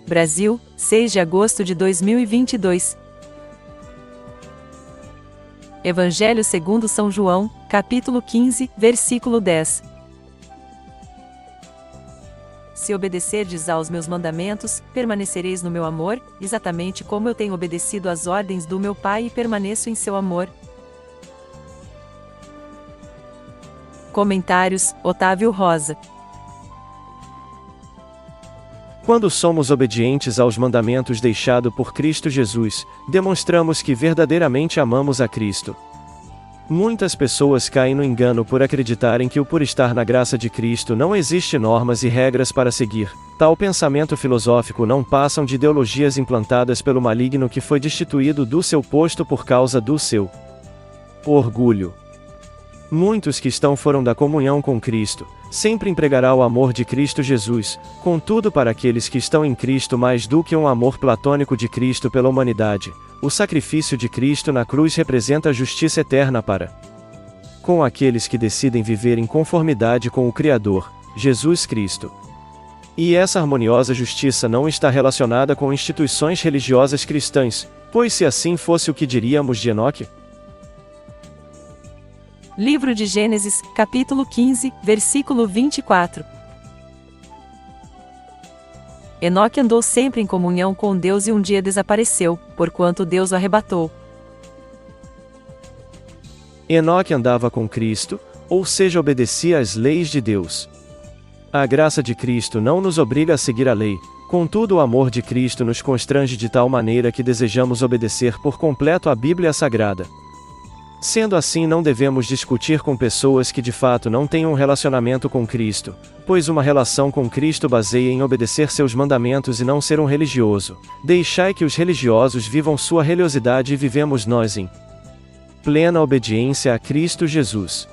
Brasil, 6 de agosto de 2022. Evangelho segundo São João, capítulo 15, versículo 10. Se obedecerdes aos meus mandamentos, permanecereis no meu amor, exatamente como eu tenho obedecido às ordens do meu Pai e permaneço em seu amor. Comentários, Otávio Rosa. Quando somos obedientes aos mandamentos deixados por Cristo Jesus, demonstramos que verdadeiramente amamos a Cristo. Muitas pessoas caem no engano por acreditarem que por estar na graça de Cristo não existe normas e regras para seguir. Tal pensamento filosófico não passam de ideologias implantadas pelo maligno que foi destituído do seu posto por causa do seu orgulho. Muitos que estão fora da comunhão com Cristo, sempre empregará o amor de Cristo Jesus, contudo para aqueles que estão em Cristo mais do que um amor platônico de Cristo pela humanidade, o sacrifício de Cristo na cruz representa a justiça eterna para com aqueles que decidem viver em conformidade com o Criador, Jesus Cristo. E essa harmoniosa justiça não está relacionada com instituições religiosas cristãs, pois se assim fosse o que diríamos de Enoque? Livro de Gênesis, capítulo 15, versículo 24. Enoque andou sempre em comunhão com Deus e um dia desapareceu, porquanto Deus o arrebatou. Enoque andava com Cristo, ou seja, obedecia às leis de Deus. A graça de Cristo não nos obriga a seguir a lei, contudo o amor de Cristo nos constrange de tal maneira que desejamos obedecer por completo à Bíblia Sagrada. Sendo assim, não devemos discutir com pessoas que de fato não têm um relacionamento com Cristo, pois uma relação com Cristo baseia em obedecer seus mandamentos e não ser um religioso. Deixai que os religiosos vivam sua religiosidade e vivemos nós em plena obediência a Cristo Jesus.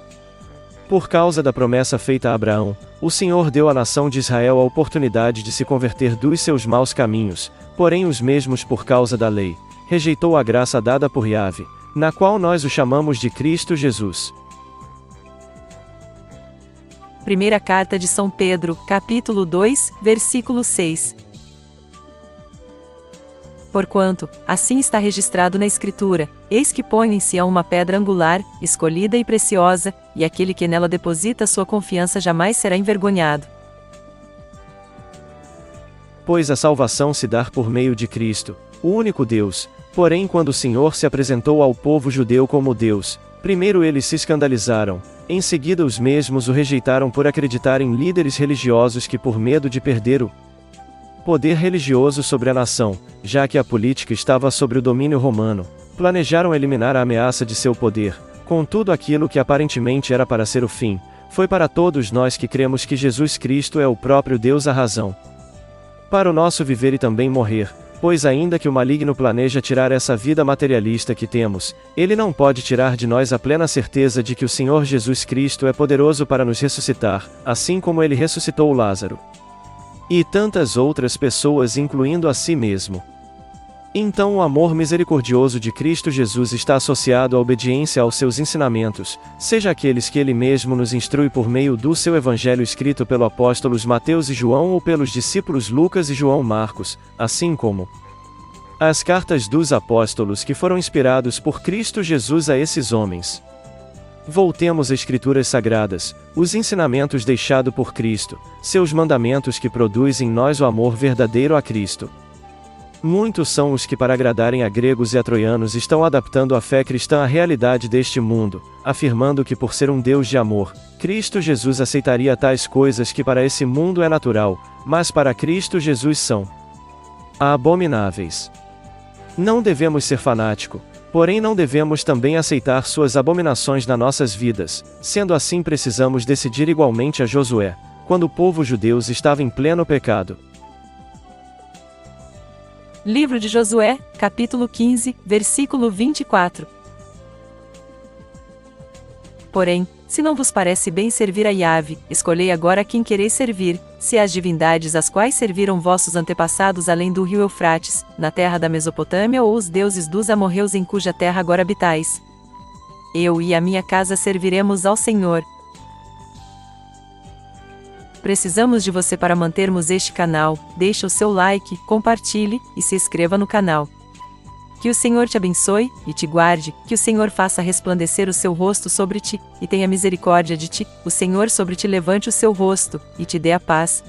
Por causa da promessa feita a Abraão, o Senhor deu à nação de Israel a oportunidade de se converter dos seus maus caminhos, porém os mesmos por causa da lei, rejeitou a graça dada por Yahvé, na qual nós o chamamos de Cristo Jesus. Primeira Carta de São Pedro, capítulo 2, versículo 6. Porquanto, assim está registrado na Escritura, eis que põe em Sião uma pedra angular, escolhida e preciosa, e aquele que nela deposita sua confiança jamais será envergonhado. Pois a salvação se dá por meio de Cristo, o único Deus. Porém, quando o Senhor se apresentou ao povo judeu como Deus, primeiro eles se escandalizaram, em seguida os mesmos o rejeitaram por acreditar em líderes religiosos que, por medo de perder o poder religioso sobre a nação, já que a política estava sob o domínio romano, planejaram eliminar a ameaça de seu poder. Contudo, aquilo que aparentemente era para ser o fim, foi para todos nós que cremos que Jesus Cristo é o próprio Deus a razão para o nosso viver e também morrer. Pois ainda que o maligno planeja tirar essa vida materialista que temos, ele não pode tirar de nós a plena certeza de que o Senhor Jesus Cristo é poderoso para nos ressuscitar, assim como ele ressuscitou Lázaro e tantas outras pessoas, incluindo a si mesmo. Então o amor misericordioso de Cristo Jesus está associado à obediência aos seus ensinamentos, seja aqueles que ele mesmo nos instrui por meio do seu evangelho escrito pelos apóstolos Mateus e João ou pelos discípulos Lucas e João Marcos, assim como as cartas dos apóstolos que foram inspirados por Cristo Jesus a esses homens. Voltemos às Escrituras Sagradas, os ensinamentos deixados por Cristo, seus mandamentos que produzem em nós o amor verdadeiro a Cristo. Muitos são os que, para agradarem a gregos e a troianos, estão adaptando a fé cristã à realidade deste mundo, afirmando que por ser um Deus de amor, Cristo Jesus aceitaria tais coisas que para esse mundo é natural, mas para Cristo Jesus são abomináveis. Não devemos ser fanáticos, porém não devemos também aceitar suas abominações nas nossas vidas. Sendo assim, precisamos decidir igualmente a Josué, quando o povo judeu estava em pleno pecado. Livro de Josué, capítulo 15, versículo 24. Porém, se não vos parece bem servir a Yahvé, escolhei agora a quem quereis servir, se as divindades às quais serviram vossos antepassados além do rio Eufrates, na terra da Mesopotâmia, ou os deuses dos amorreus em cuja terra agora habitais. Eu e a minha casa serviremos ao Senhor. Precisamos de você para mantermos este canal. Deixe o seu like, compartilhe e se inscreva no canal. Que o Senhor te abençoe e te guarde, que o Senhor faça resplandecer o seu rosto sobre ti, e tenha misericórdia de ti, o Senhor sobre ti levante o seu rosto, e te dê a paz.